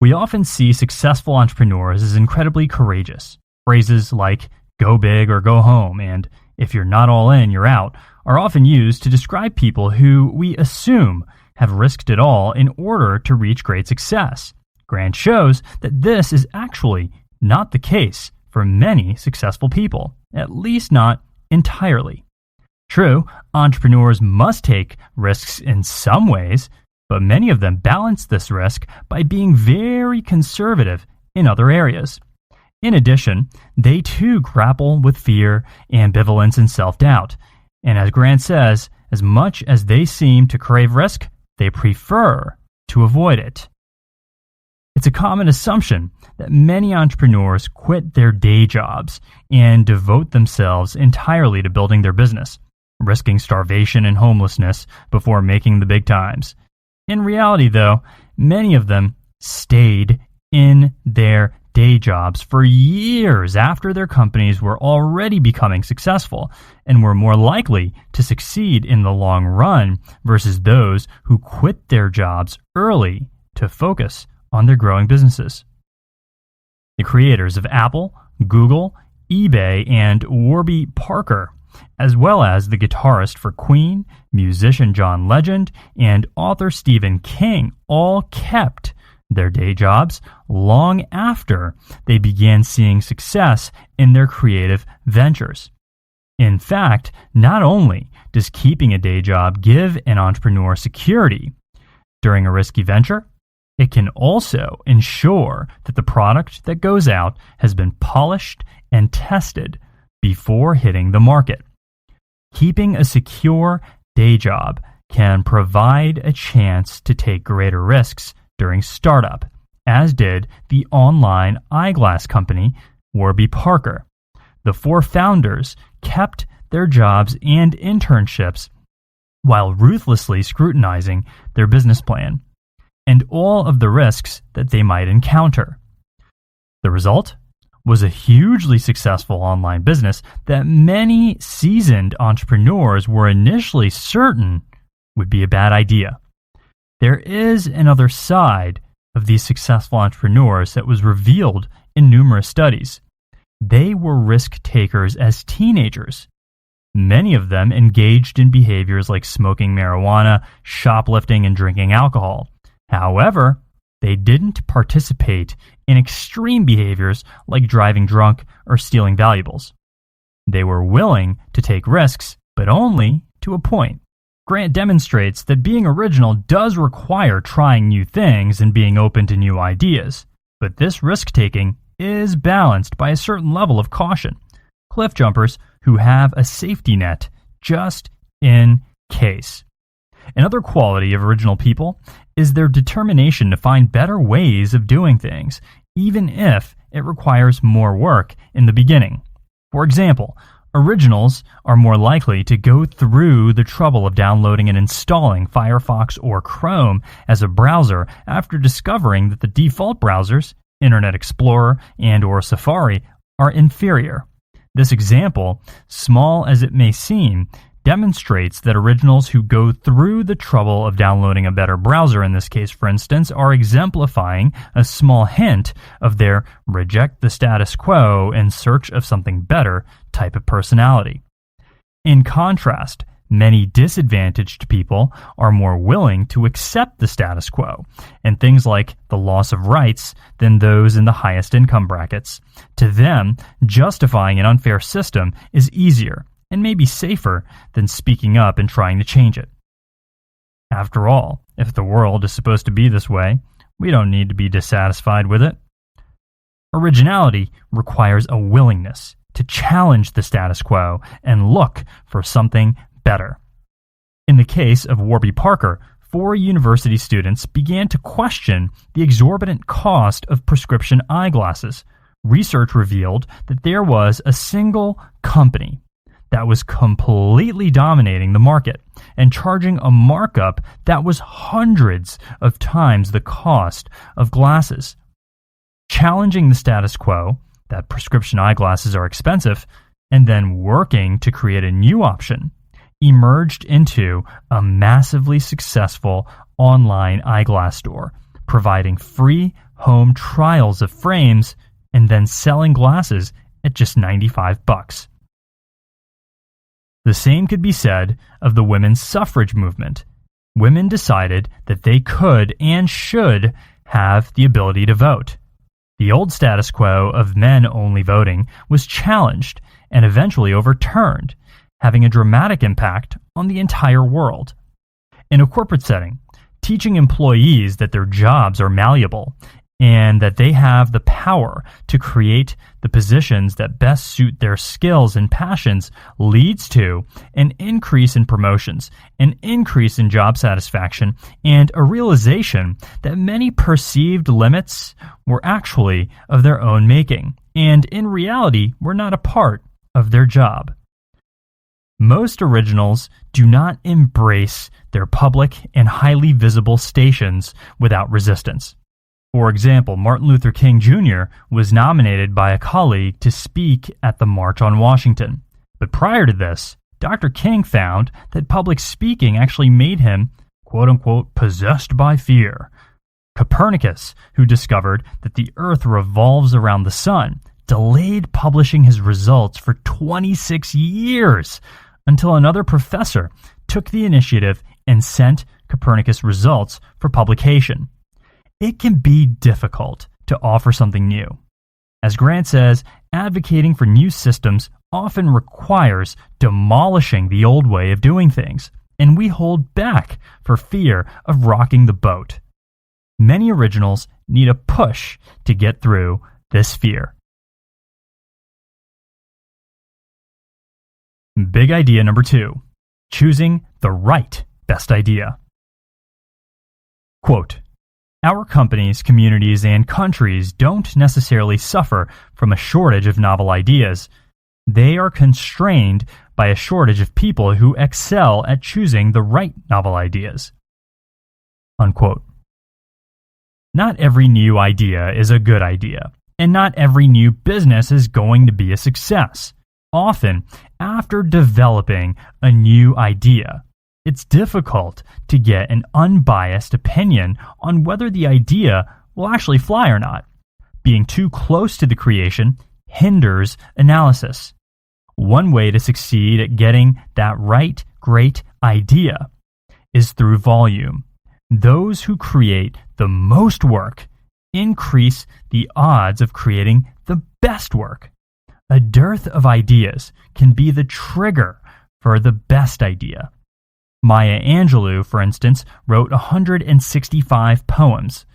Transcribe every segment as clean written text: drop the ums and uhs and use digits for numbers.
We often see successful entrepreneurs as incredibly courageous. Phrases like go big or go home and if you're not all in, you're out are often used to describe people who we assume have risked it all in order to reach great success. Grant shows that this is actually not the case for many successful people, at least not entirely. True, entrepreneurs must take risks in some ways, but many of them balance this risk by being very conservative in other areas. In addition, they too grapple with fear, ambivalence, and self-doubt. And as Grant says, as much as they seem to crave risk, they prefer to avoid it. It's a common assumption that many entrepreneurs quit their day jobs and devote themselves entirely to building their business, risking starvation and homelessness before making the big times. In reality, though, many of them stayed in their day jobs for years after their companies were already becoming successful and were more likely to succeed in the long run versus those who quit their jobs early to focus on their growing businesses. The creators of Apple, Google, eBay, and Warby Parker, as well as the guitarist for Queen, musician John Legend, and author Stephen King, all kept their day jobs long after they began seeing success in their creative ventures. In fact, not only does keeping a day job give an entrepreneur security during a risky venture, it can also ensure that the product that goes out has been polished and tested before hitting the market. Keeping a secure day job can provide a chance to take greater risks during startup, as did the online eyeglass company Warby Parker. The four founders kept their jobs and internships while ruthlessly scrutinizing their business plan and all of the risks that they might encounter. The result was a hugely successful online business that many seasoned entrepreneurs were initially certain would be a bad idea. There is another side of these successful entrepreneurs that was revealed in numerous studies. They were risk takers as teenagers. Many of them engaged in behaviors like smoking marijuana, shoplifting, and drinking alcohol. However, they didn't participate in extreme behaviors like driving drunk or stealing valuables. They were willing to take risks, but only to a point. Grant demonstrates that being original does require trying new things and being open to new ideas, but this risk-taking is balanced by a certain level of caution. Cliff jumpers who have a safety net just in case. Another quality of original people is their determination to find better ways of doing things, even if it requires more work in the beginning. For example, originals are more likely to go through the trouble of downloading and installing Firefox or Chrome as a browser after discovering that the default browsers, Internet Explorer and/or Safari, are inferior. This example, small as it may seem, demonstrates that originals who go through the trouble of downloading a better browser, in this case, for instance, are exemplifying a small hint of their reject the status quo in search of something better type of personality. In contrast, many disadvantaged people are more willing to accept the status quo and things like the loss of rights than those in the highest income brackets. To them, justifying an unfair system is easier and maybe safer than speaking up and trying to change it. After all, if the world is supposed to be this way, we don't need to be dissatisfied with it. Originality requires a willingness to challenge the status quo and look for something better. In the case of Warby Parker, 4 university students began to question the exorbitant cost of prescription eyeglasses. Research revealed that there was a single company that was completely dominating the market and charging a markup that was hundreds of times the cost of glasses. Challenging the status quo, that prescription eyeglasses are expensive, and then working to create a new option, emerged into a massively successful online eyeglass store, providing free home trials of frames and then selling glasses at just $95. The same could be said of the women's suffrage movement. Women decided that they could and should have the ability to vote. The old status quo of men only voting was challenged and eventually overturned, having a dramatic impact on the entire world. In a corporate setting, teaching employees that their jobs are malleable and that they have the power to create the positions that best suit their skills and passions leads to an increase in promotions, an increase in job satisfaction, and a realization that many perceived limits were actually of their own making, and in reality were not a part of their job. Most originals do not embrace their public and highly visible stations without resistance. For example, Martin Luther King Jr. was nominated by a colleague to speak at the March on Washington. But prior to this, Dr. King found that public speaking actually made him, quote-unquote, possessed by fear. Copernicus, who discovered that the Earth revolves around the sun, delayed publishing his results for 26 years until another professor took the initiative and sent Copernicus results for publication. It can be difficult to offer something new. As Grant says, advocating for new systems often requires demolishing the old way of doing things, and we hold back for fear of rocking the boat. Many originals need a push to get through this fear. Big idea number 2, choosing the right best idea. Quote, "Our companies, communities, and countries don't necessarily suffer from a shortage of novel ideas. They are constrained by a shortage of people who excel at choosing the right novel ideas." Unquote. Not every new idea is a good idea, and not every new business is going to be a success. Often, after developing a new idea, it's difficult to get an unbiased opinion on whether the idea will actually fly or not. Being too close to the creation hinders analysis. One way to succeed at getting that right, great idea is through volume. Those who create the most work increase the odds of creating the best work. A dearth of ideas can be the trigger for the best idea. Maya Angelou, for instance, wrote 165 poems.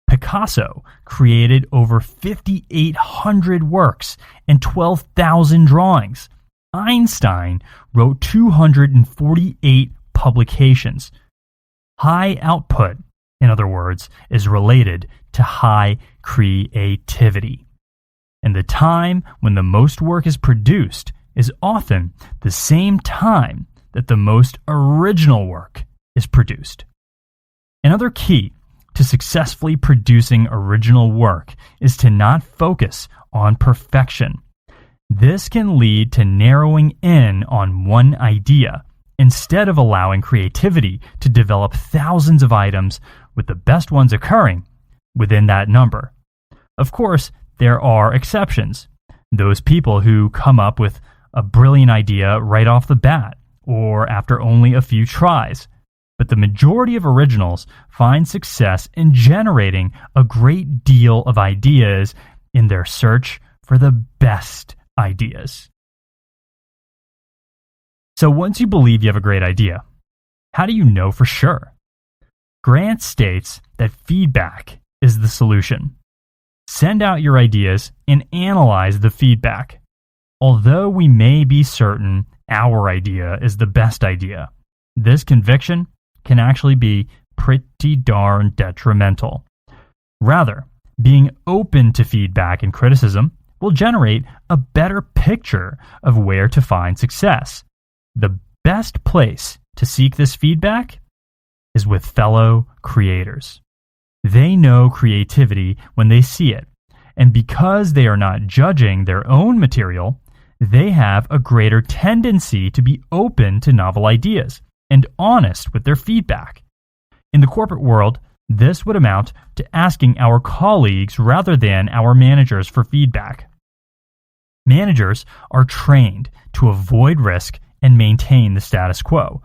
Picasso created over 5,800 works and 12,000 drawings. Einstein wrote 248 publications. High output, in other words, is related to high creativity. And the time when the most work is produced is often the same time that the most original work is produced. Another key to successfully producing original work is to not focus on perfection. This can lead to narrowing in on one idea instead of allowing creativity to develop thousands of items, with the best ones occurring within that number. Of course, there are exceptions. Those people who come up with a brilliant idea right off the bat, or after only a few tries. But the majority of originals find success in generating a great deal of ideas in their search for the best ideas. So once you believe you have a great idea, how do you know for sure? Grant states that feedback is the solution. Send out your ideas and analyze the feedback. Although we may be certain our idea is the best idea, this conviction can actually be pretty darn detrimental. Rather, being open to feedback and criticism will generate a better picture of where to find success. The best place to seek this feedback is with fellow creators. They know creativity when they see it, and because they are not judging their own material, they have a greater tendency to be open to novel ideas and honest with their feedback. In the corporate world, This would amount to asking our colleagues rather than our managers for feedback. Managers are trained to avoid risk and maintain the status quo.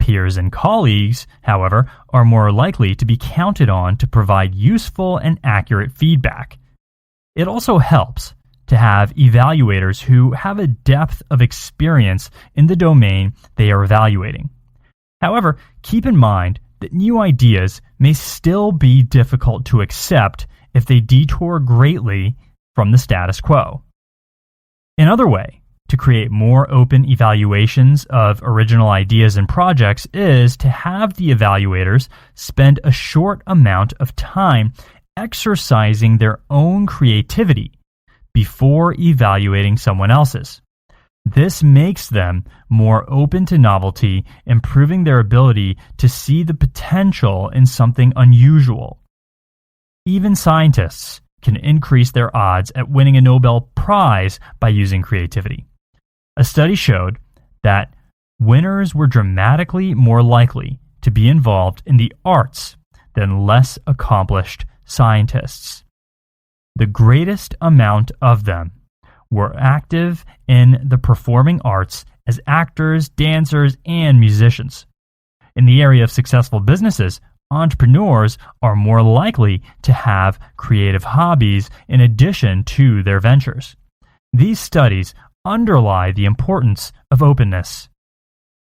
Peers and colleagues, however, are more likely to be counted on to provide useful and accurate feedback. It also helps to have evaluators who have a depth of experience in the domain they are evaluating. However, keep in mind that new ideas may still be difficult to accept if they detour greatly from the status quo. Another way to create more open evaluations of original ideas and projects is to have the evaluators spend a short amount of time exercising their own creativity before evaluating someone else's. This makes them more open to novelty, improving their ability to see the potential in something unusual. Even scientists can increase their odds at winning a Nobel Prize by using creativity. A study showed that winners were dramatically more likely to be involved in the arts than less accomplished scientists. The greatest amount of them were active in the performing arts as actors, dancers, and musicians. In the area of successful businesses, entrepreneurs are more likely to have creative hobbies in addition to their ventures. These studies underlie the importance of openness,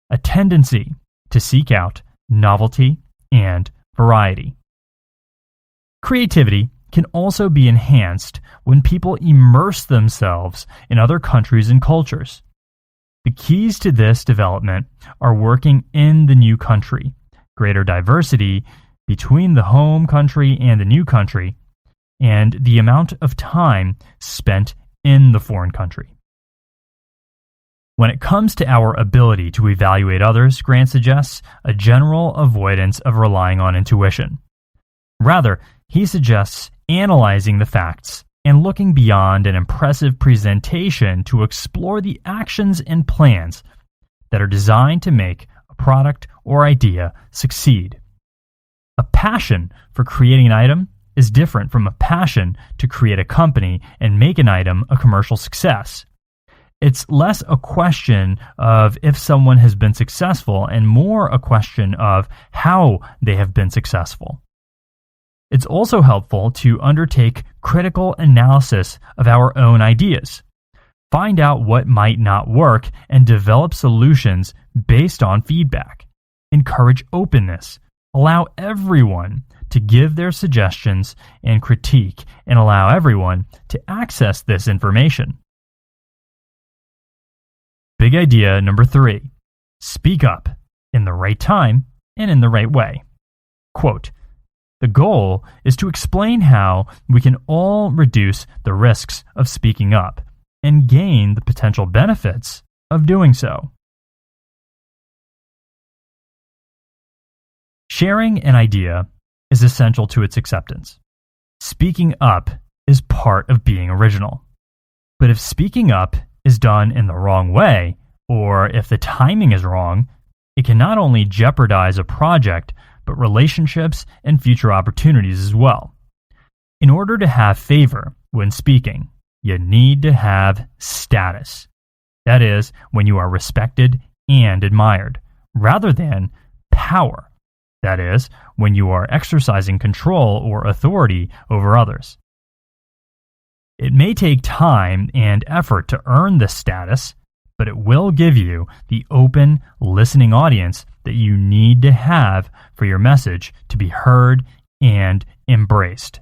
a tendency to seek out novelty and variety. Creativity can also be enhanced when people immerse themselves in other countries and cultures. The keys to this development are working in the new country, greater diversity between the home country and the new country, and the amount of time spent in the foreign country. When it comes to our ability to evaluate others, Grant suggests a general avoidance of relying on intuition. Rather, he suggests analyzing the facts and looking beyond an impressive presentation to explore the actions and plans that are designed to make a product or idea succeed. A passion for creating an item is different from a passion to create a company and make an item a commercial success. It's less a question of if someone has been successful and more a question of how they have been successful. It's also helpful to undertake critical analysis of our own ideas. Find out what might not work and develop solutions based on feedback. Encourage openness. Allow everyone to give their suggestions and critique, and allow everyone to access this information. Big idea number 3. Speak up in the right time and in the right way. Quote, "The goal is to explain how we can all reduce the risks of speaking up and gain the potential benefits of doing so." Sharing an idea is essential to its acceptance. Speaking up is part of being original. But if speaking up is done in the wrong way, or if the timing is wrong, it can not only jeopardize a project, but relationships and future opportunities as well. In order to have favor when speaking, you need to have status. That is, when you are respected and admired, rather than power. That is, when you are exercising control or authority over others. It may take time and effort to earn this status, but it will give you the open, listening audience that you need to have for your message to be heard and embraced.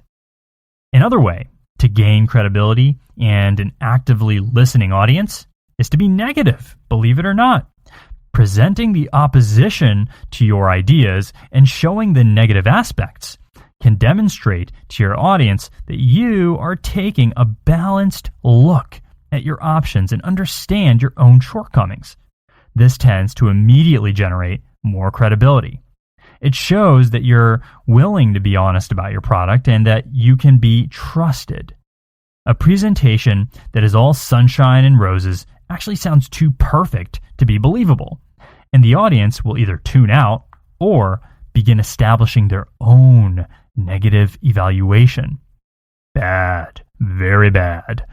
Another way to gain credibility and an actively listening audience is to be negative, believe it or not. Presenting the opposition to your ideas and showing the negative aspects can demonstrate to your audience that you are taking a balanced look at your options and understand your own shortcomings. This tends to immediately generate more credibility. It shows that you're willing to be honest about your product and that you can be trusted. A presentation that is all sunshine and roses actually sounds too perfect to be believable, and the audience will either tune out or begin establishing their own negative evaluation. Bad, very bad.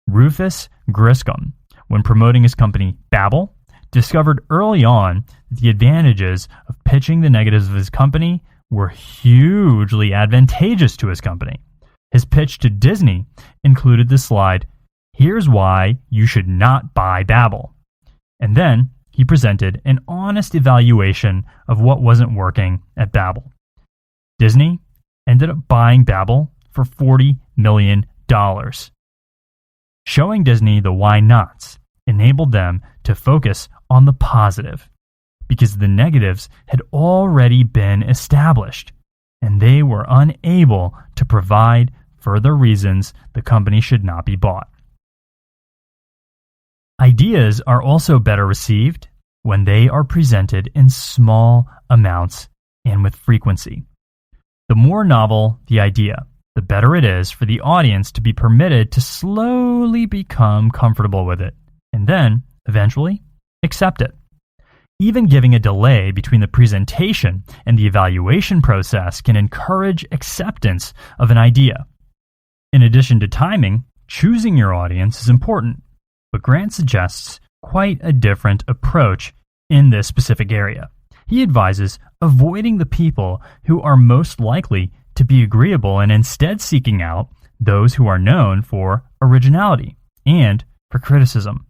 Rufus Griscom, when promoting his company Babbel, discovered early on that the advantages of pitching the negatives of his company were hugely advantageous to his company. His pitch to Disney included the slide, "Here's why you should not buy Babbel." And then he presented an honest evaluation of what wasn't working at Babbel. Disney ended up buying Babbel for $40 million. Showing Disney the why nots enabled them to focus on the positive, because the negatives had already been established, and they were unable to provide further reasons the company should not be bought. Ideas are also better received when they are presented in small amounts and with frequency. The more novel the idea, the better it is for the audience to be permitted to slowly become comfortable with it, and then, eventually, accept it. Even giving a delay between the presentation and the evaluation process can encourage acceptance of an idea. In addition to timing, choosing your audience is important, but Grant suggests quite a different approach in this specific area. He advises avoiding the people who are most likely to be agreeable and instead seeking out those who are known for originality and for criticism.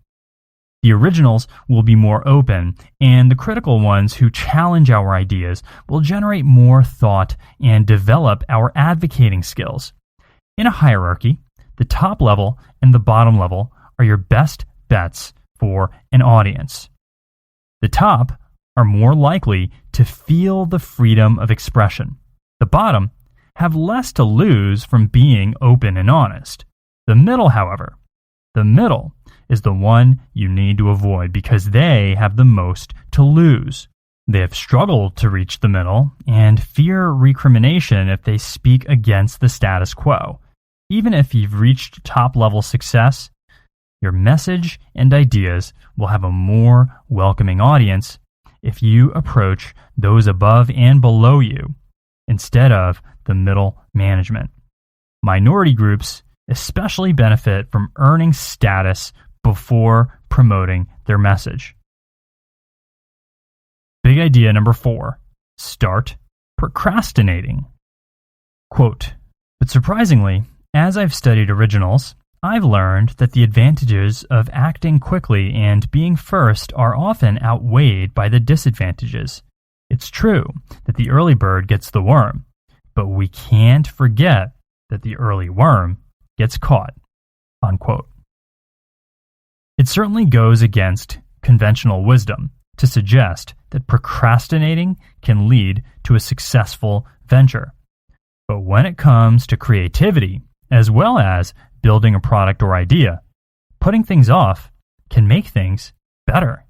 The originals will be more open, and the critical ones who challenge our ideas will generate more thought and develop our advocating skills. In a hierarchy, the top level and the bottom level are your best bets for an audience. The top are more likely to feel the freedom of expression. The bottom have less to lose from being open and honest. The middle, however, is the one you need to avoid because they have the most to lose. They have struggled to reach the middle and fear recrimination if they speak against the status quo. Even if you've reached top-level success, your message and ideas will have a more welcoming audience if you approach those above and below you instead of the middle management. Minority groups especially benefit from earning status before promoting their message. Big idea number 4, start procrastinating. Quote, "But surprisingly, as I've studied originals, I've learned that the advantages of acting quickly and being first are often outweighed by the disadvantages. It's true that the early bird gets the worm, but we can't forget that the early worm gets caught." Unquote. It certainly goes against conventional wisdom to suggest that procrastinating can lead to a successful venture. But when it comes to creativity, as well as building a product or idea, putting things off can make things better.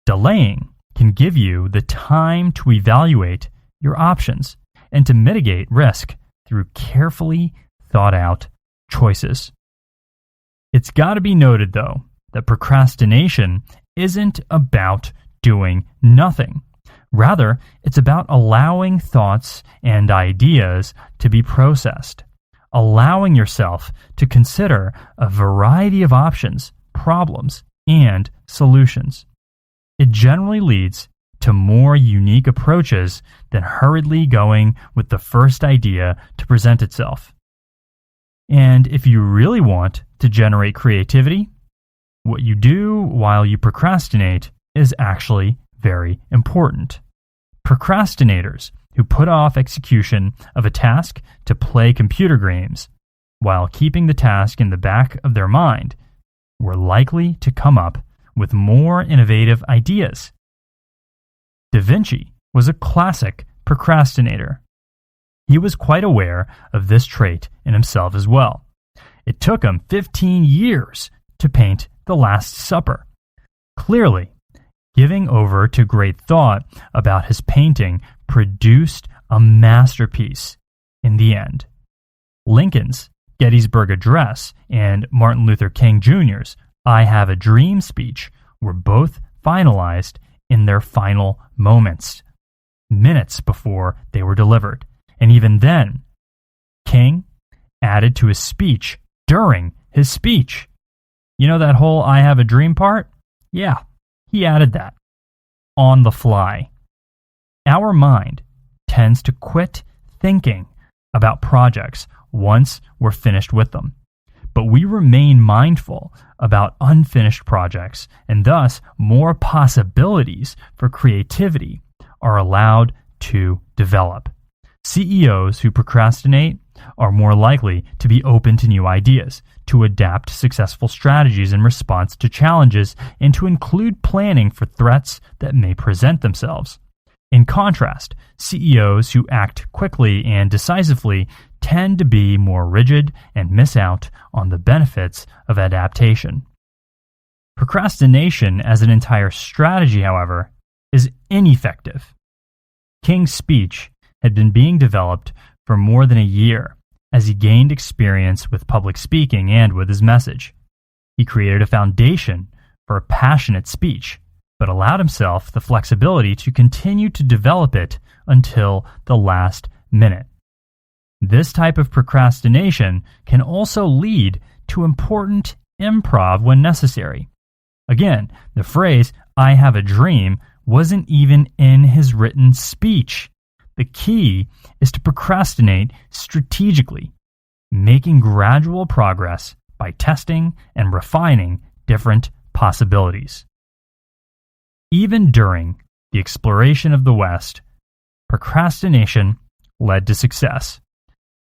Delaying can give you the time to evaluate your options and to mitigate risk through carefully thought out choices. It's got to be noted, though, that procrastination isn't about doing nothing. Rather, it's about allowing thoughts and ideas to be processed, allowing yourself to consider a variety of options, problems, and solutions. It generally leads to more unique approaches than hurriedly going with the first idea to present itself. And if you really want to generate creativity, what you do while you procrastinate is actually very important. Procrastinators who put off execution of a task to play computer games while keeping the task in the back of their mind were likely to come up with more innovative ideas. Da Vinci was a classic procrastinator. He was quite aware of this trait in himself as well. It took him 15 years to paint The Last Supper. Clearly, giving over to great thought about his painting produced a masterpiece in the end. Lincoln's Gettysburg Address and Martin Luther King Jr.'s I Have a Dream speech were both finalized in their final moments. minutes before they were delivered. And even then, King added to his speech during his speech. You know that whole "I have a dream" part? Yeah, he added that on the fly. Our mind tends to quit thinking about projects once we're finished with them. But we remain mindful about unfinished projects, and thus more possibilities for creativity are allowed to develop. CEOs who procrastinate are more likely to be open to new ideas, to adapt successful strategies in response to challenges, and to include planning for threats that may present themselves. In contrast, CEOs who act quickly and decisively tend to be more rigid and miss out on the benefits of adaptation. Procrastination as an entire strategy, however, is ineffective. King's speech had been being developed for more than a year as he gained experience with public speaking and with his message. He created a foundation for a passionate speech, but allowed himself the flexibility to continue to develop it until the last minute. This type of procrastination can also lead to important improv when necessary. Again, the phrase, "I have a dream," wasn't even in his written speech. The key is to procrastinate strategically, making gradual progress by testing and refining different possibilities. Even during the exploration of the West, procrastination led to success.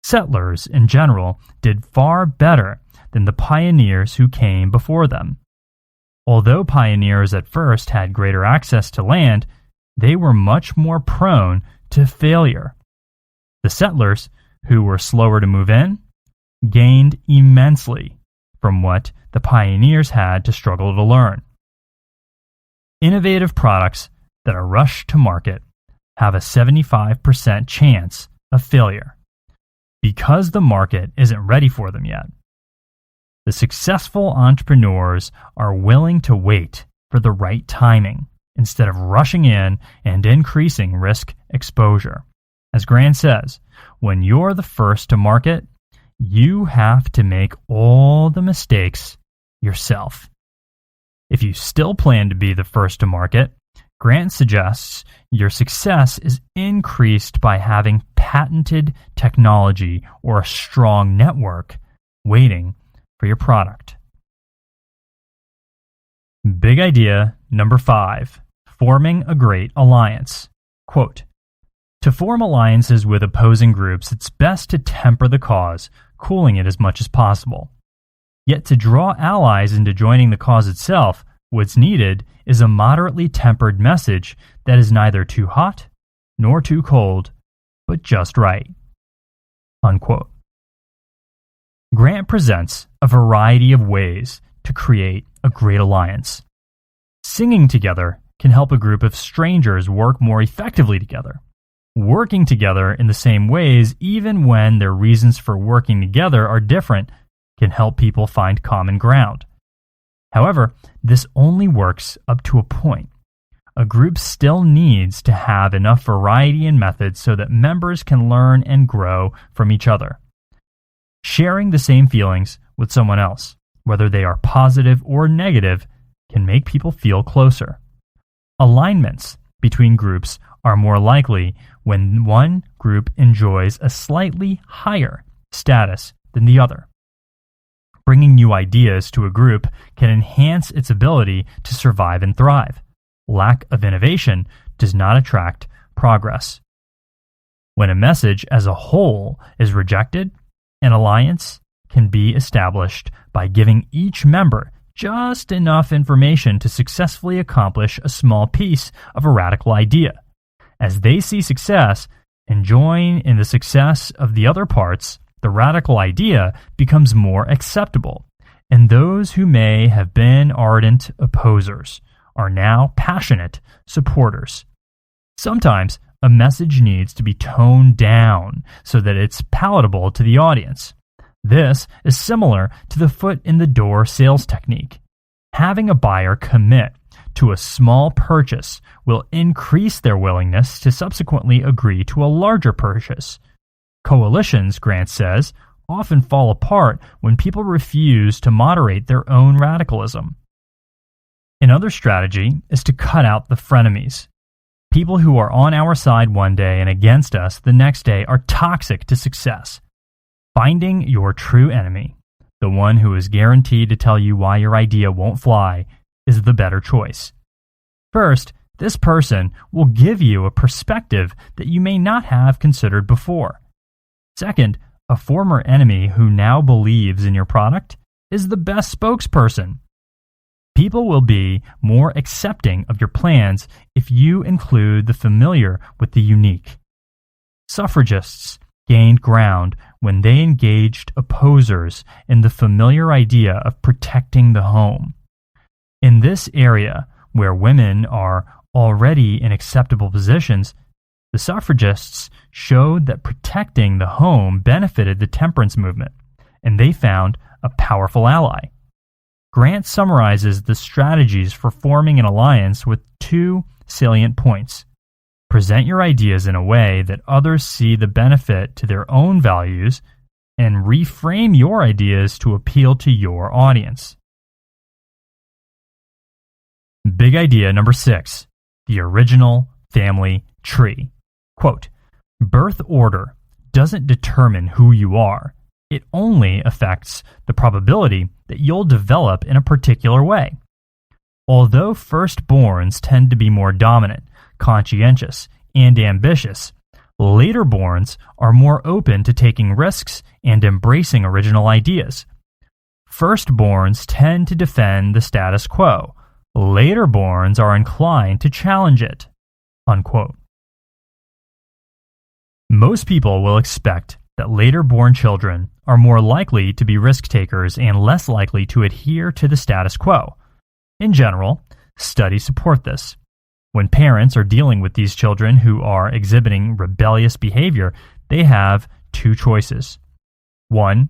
Settlers, in general, did far better than the pioneers who came before them. Although pioneers at first had greater access to land, they were much more prone to failure. The settlers, who were slower to move in, gained immensely from what the pioneers had to struggle to learn. Innovative products that are rushed to market have a 75% chance of failure because the market isn't ready for them yet. The successful entrepreneurs are willing to wait for the right timing instead of rushing in and increasing risk exposure. As Grant says, when you're the first to market, you have to make all the mistakes yourself. If you still plan to be the first to market, Grant suggests your success is increased by having patented technology or a strong network waiting for your product. Big idea number 5, forming a great alliance. Quote, "To form alliances with opposing groups, it's best to temper the cause, cooling it as much as possible. Yet to draw allies into joining the cause itself, what's needed is a moderately tempered message that is neither too hot nor too cold, but just right." Unquote. Grant presents a variety of ways to create a great alliance. Singing together can help a group of strangers work more effectively together. Working together in the same ways, even when their reasons for working together are different, can help people find common ground. However, this only works up to a point. A group still needs to have enough variety in methods so that members can learn and grow from each other. Sharing the same feelings with someone else, whether they are positive or negative, can make people feel closer. Alignments between groups are more likely when one group enjoys a slightly higher status than the other. Bringing new ideas to a group can enhance its ability to survive and thrive. Lack of innovation does not attract progress. When a message as a whole is rejected, an alliance can be established by giving each member just enough information to successfully accomplish a small piece of a radical idea. As they see success and join in the success of the other parts, the radical idea becomes more acceptable, and those who may have been ardent opposers are now passionate supporters. Sometimes a message needs to be toned down so that it's palatable to the audience. This is similar to the foot in the door sales technique. Having a buyer commit to a small purchase will increase their willingness to subsequently agree to a larger purchase. Coalitions, Grant says, often fall apart when people refuse to moderate their own radicalism. Another strategy is to cut out the frenemies. People who are on our side one day and against us the next day are toxic to success. Finding your true enemy, the one who is guaranteed to tell you why your idea won't fly, is the better choice. First, this person will give you a perspective that you may not have considered before. Second, a former enemy who now believes in your product is the best spokesperson. People will be more accepting of your plans if you include the familiar with the unique. Suffragists gained ground when they engaged opposers in the familiar idea of protecting the home. In this area, where women are already in acceptable positions, the suffragists showed that protecting the home benefited the temperance movement, and they found a powerful ally. Grant summarizes the strategies for forming an alliance with two salient points. Present your ideas in a way that others see the benefit to their own values, and reframe your ideas to appeal to your audience. Big idea number 6, the original family tree. Quote, birth order doesn't determine who you are. It only affects the probability that you'll develop in a particular way. Although firstborns tend to be more dominant, conscientious, and ambitious, laterborns are more open to taking risks and embracing original ideas. Firstborns tend to defend the status quo. Laterborns are inclined to challenge it. Unquote. Most people will expect that later-born children are more likely to be risk-takers and less likely to adhere to the status quo. In general, studies support this. When parents are dealing with these children who are exhibiting rebellious behavior, they have two choices. 1,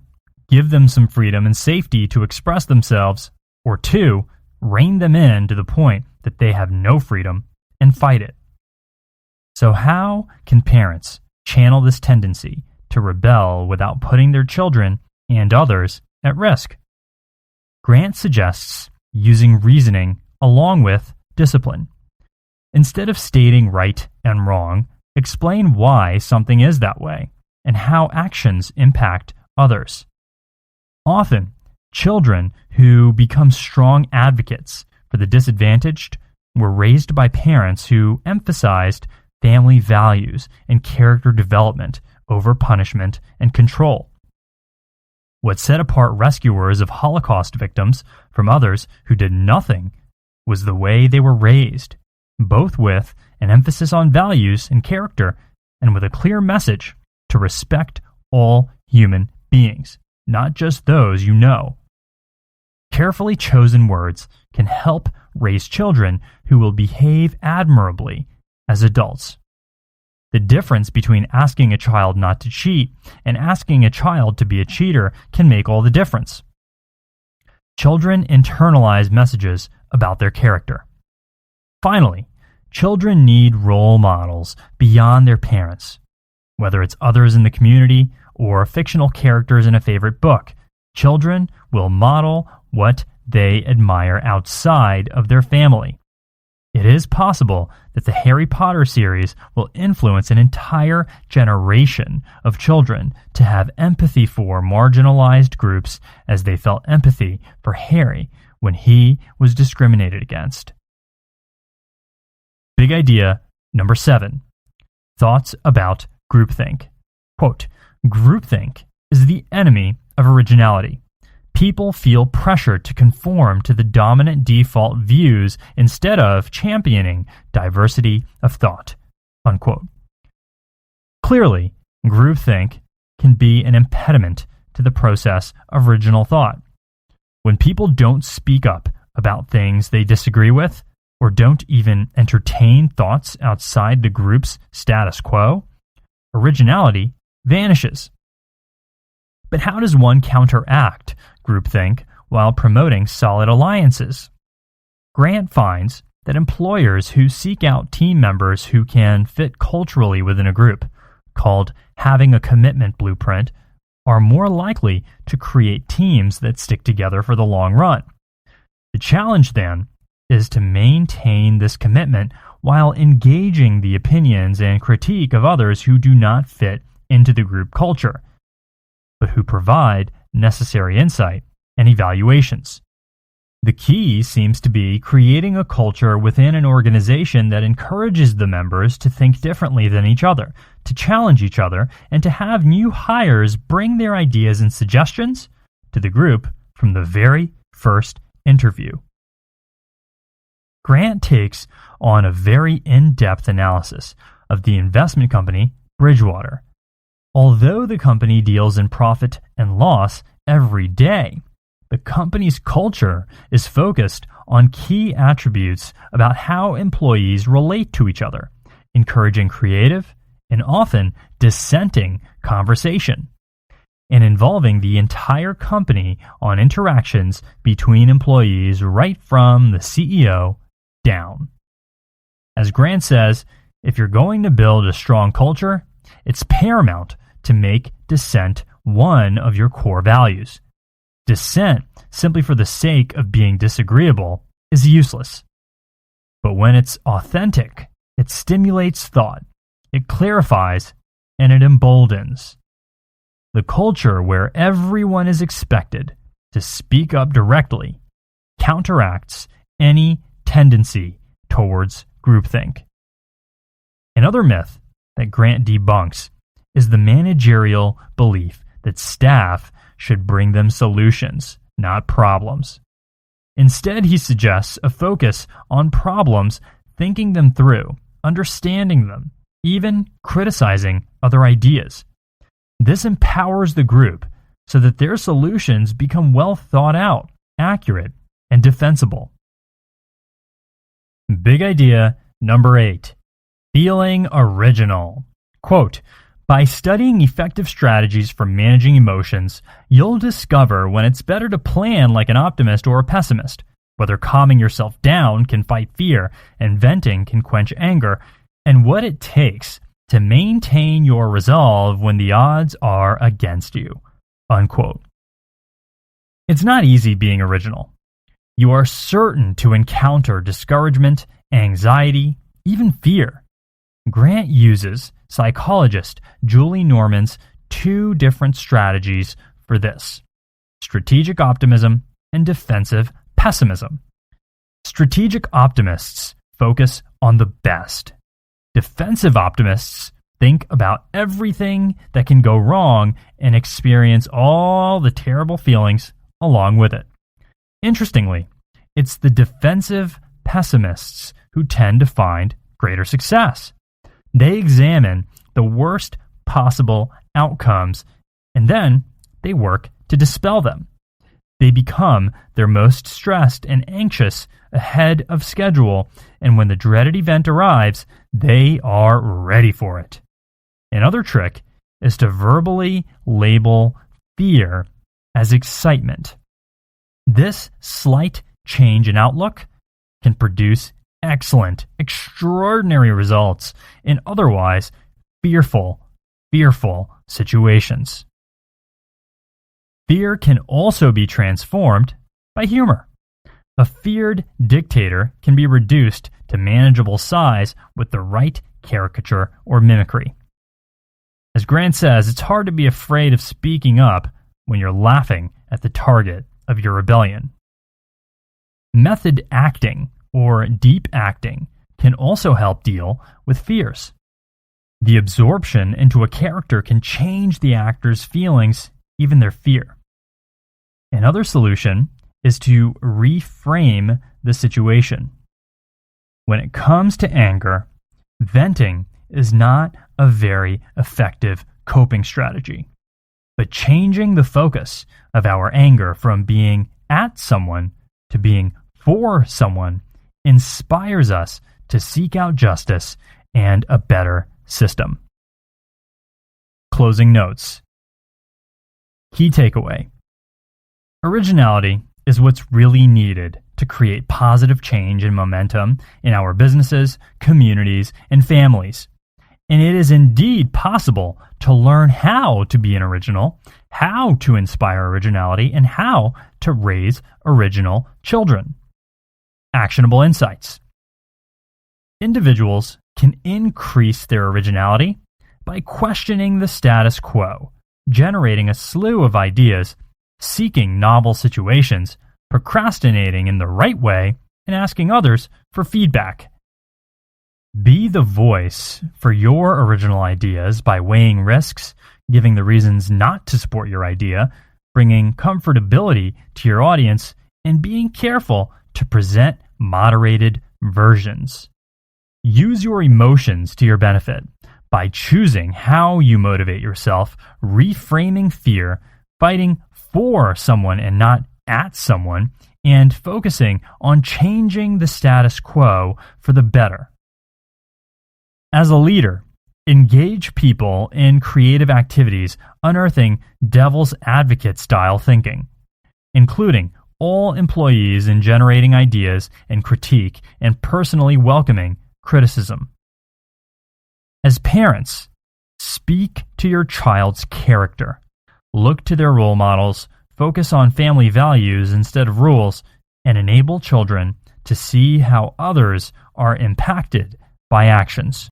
give them some freedom and safety to express themselves, or 2, rein them in to the point that they have no freedom and fight it. So how can parents channel this tendency to rebel without putting their children and others at risk? Grant suggests using reasoning along with discipline. Instead of stating right and wrong, explain why something is that way and how actions impact others. Often, children who become strong advocates for the disadvantaged were raised by parents who emphasized family values and character development over punishment and control. What set apart rescuers of Holocaust victims from others who did nothing was the way they were raised, both with an emphasis on values and character and with a clear message to respect all human beings, not just those you know. Carefully chosen words can help raise children who will behave admirably as adults. The difference between asking a child not to cheat and asking a child to be a cheater can make all the difference. Children internalize messages about their character. Finally, children need role models beyond their parents. Whether it's others in the community or fictional characters in a favorite book, children will model what they admire outside of their family. It is possible that the Harry Potter series will influence an entire generation of children to have empathy for marginalized groups as they felt empathy for Harry when he was discriminated against. Big idea number 7. Thoughts about groupthink. Quote, groupthink is the enemy of originality. People feel pressure to conform to the dominant default views instead of championing diversity of thought. Unquote. Clearly, groupthink can be an impediment to the process of original thought. When people don't speak up about things they disagree with, or don't even entertain thoughts outside the group's status quo, originality vanishes. But how does one counteract groupthink while promoting solid alliances? Grant finds that employers who seek out team members who can fit culturally within a group, called having a commitment blueprint, are more likely to create teams that stick together for the long run. The challenge, then, is to maintain this commitment while engaging the opinions and critique of others who do not fit into the group culture, but who provide necessary insight and evaluations. The key seems to be creating a culture within an organization that encourages the members to think differently than each other, to challenge each other, and to have new hires bring their ideas and suggestions to the group from the very first interview. Grant takes on a very in-depth analysis of the investment company Bridgewater. Although the company deals in profit and loss every day, the company's culture is focused on key attributes about how employees relate to each other, encouraging creative and often dissenting conversation, and involving the entire company on interactions between employees right from the CEO down. As Grant says, if you're going to build a strong culture, it's paramount to make dissent one of your core values. Dissent, simply for the sake of being disagreeable, is useless. But when it's authentic, it stimulates thought, it clarifies, and it emboldens. The culture where everyone is expected to speak up directly counteracts any tendency towards groupthink. Another myth that Grant debunks is the managerial belief that staff should bring them solutions, not problems. Instead, he suggests a focus on problems, thinking them through, understanding them, even criticizing other ideas. This empowers the group so that their solutions become well thought out, accurate, and defensible. Big idea number 8. Feeling original. Quote, by studying effective strategies for managing emotions, you'll discover when it's better to plan like an optimist or a pessimist, whether calming yourself down can fight fear and venting can quench anger, and what it takes to maintain your resolve when the odds are against you. Unquote. It's not easy being original. You are certain to encounter discouragement, anxiety, even fear. Grant uses psychologist Julie Norman's 2 different strategies for this: strategic optimism and defensive pessimism. Strategic optimists focus on the best. Defensive optimists think about everything that can go wrong and experience all the terrible feelings along with it. Interestingly, it's the defensive pessimists who tend to find greater success. They examine the worst possible outcomes, and then they work to dispel them. They become their most stressed and anxious ahead of schedule, and when the dreaded event arrives, they are ready for it. Another trick is to verbally label fear as excitement. This slight change in outlook can produce excellent, extraordinary results in otherwise fearful situations. Fear can also be transformed by humor. A feared dictator can be reduced to manageable size with the right caricature or mimicry. As Grant says, it's hard to be afraid of speaking up when you're laughing at the target of your rebellion. Method acting or deep acting can also help deal with fears. The absorption into a character can change the actor's feelings, even their fear. Another solution is to reframe the situation. When it comes to anger, venting is not a very effective coping strategy, but changing the focus of our anger from being at someone to being for someone inspires us to seek out justice and a better system. Closing notes. Key takeaway. Originality is what's really needed to create positive change and momentum in our businesses, communities, and families. And it is indeed possible to learn how to be an original, how to inspire originality, and how to raise original children. Actionable insights. Individuals can increase their originality by questioning the status quo, generating a slew of ideas, seeking novel situations, procrastinating in the right way, and asking others for feedback. Be the voice for your original ideas by weighing risks, giving the reasons not to support your idea, bringing comfortability to your audience, and being careful to present moderated versions. Use your emotions to your benefit by choosing how you motivate yourself, reframing fear, fighting for someone and not at someone, and focusing on changing the status quo for the better. As a leader, engage people in creative activities unearthing devil's advocate style thinking, including all employees in generating ideas and critique and personally welcoming criticism. As parents, speak to your child's character. Look to their role models, focus on family values instead of rules, and enable children to see how others are impacted by actions.